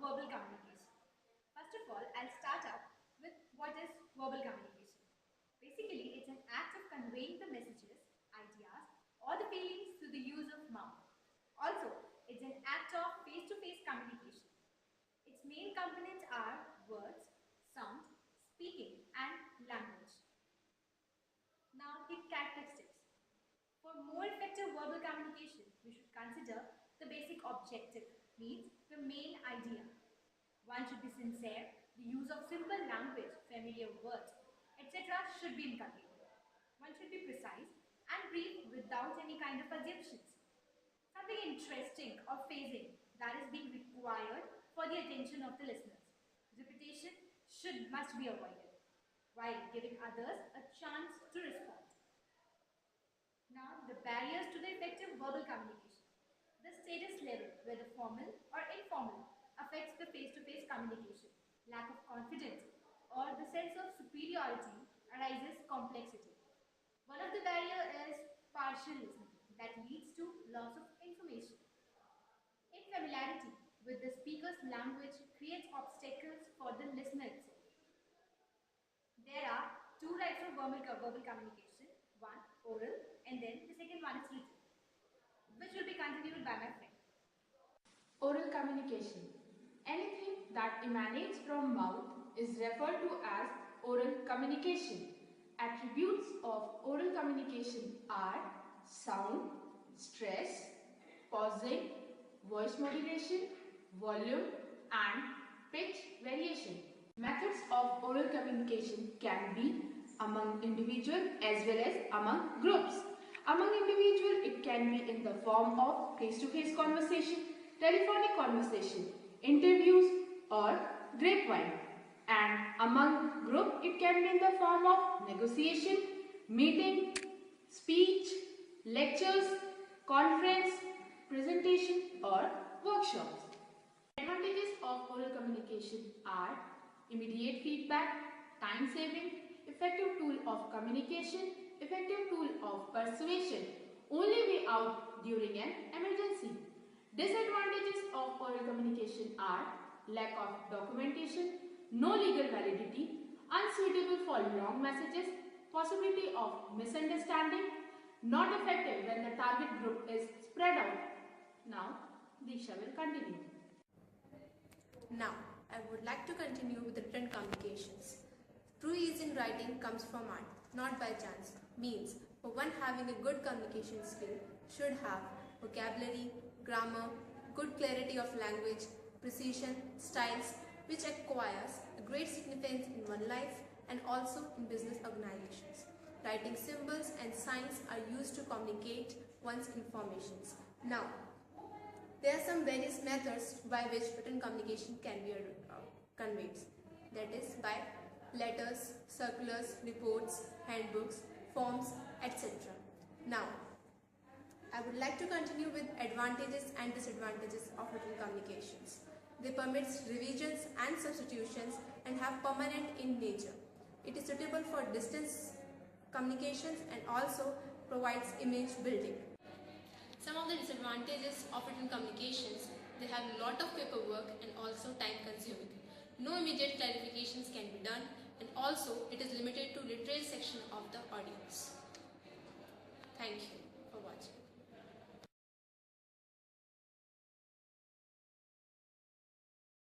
verbal communication. First of all, I'll start up with what is verbal communication. Basically, it's an act of conveying the messages, ideas, or the feelings through the use of mouth. Also, it's an act of face-to-face communication. Its main components are words, sound, speaking, and language. Now, the characteristics. For more effective verbal communication, we should consider the basic objective, means the main idea. One should be sincere, the use of simple language, familiar words, etc. should be inculcated. One should be precise and brief without any kind of assumptions. Something interesting or phasing that is being required for the attention of the listeners. Repetition must be avoided while giving others a chance to respond. Now, the barriers to the effective verbal communication. The status level, whether formal or informal, affects the face-to-face communication. Lack of confidence or the sense of superiority arises complexity. One of the barriers is partial listening that leads to loss of information. Infamiliarity with the speaker's language creates obstacles for the listener itself. There are two types of verbal communication. One, oral, and then the second one is written, which will be continued by my friend. Oral communication. Anything that emanates from mouth is referred to as oral communication. Attributes of oral communication are sound, stress, pausing, voice modulation, volume, and pitch variation. Methods of oral communication can be among individual as well as among groups. Among individual, it can be in the form of face-to-face conversation, telephonic conversation, interviews, or grapevine. And among group, it can be in the form of negotiation, meeting, speech, lectures, conference, presentation, or workshops. Advantages of oral communication are immediate feedback, time saving, effective tool of communication, effective tool of persuasion, only way out during an emergency. Disadvantages of oral communication are lack of documentation, no legal validity, unsuitable for long messages, possibility of misunderstanding, not effective when the target group is spread out. Now, Disha will continue. Now, I would like to continue with the written communications. True ease in writing comes from art, not by chance. Means, for one having a good communication skill should have vocabulary, grammar, good clarity of language, precision, styles, which acquires a great significance in one life and also in business organizations. Writing symbols and signs are used to communicate one's informations. Now, there are some various methods by which written communication can be conveyed. That is by letters, circulars, reports, handbooks, forms, etc. Now, I would like to continue with advantages and disadvantages of written communications. They permit revisions and substitutions and have permanent in nature. It is suitable for distance communications and also provides image building. Some of the disadvantages of written communications, they have a lot of paperwork and also time consuming. No immediate clarifications can be done and also it is limited to literary section of the audience. Thank you.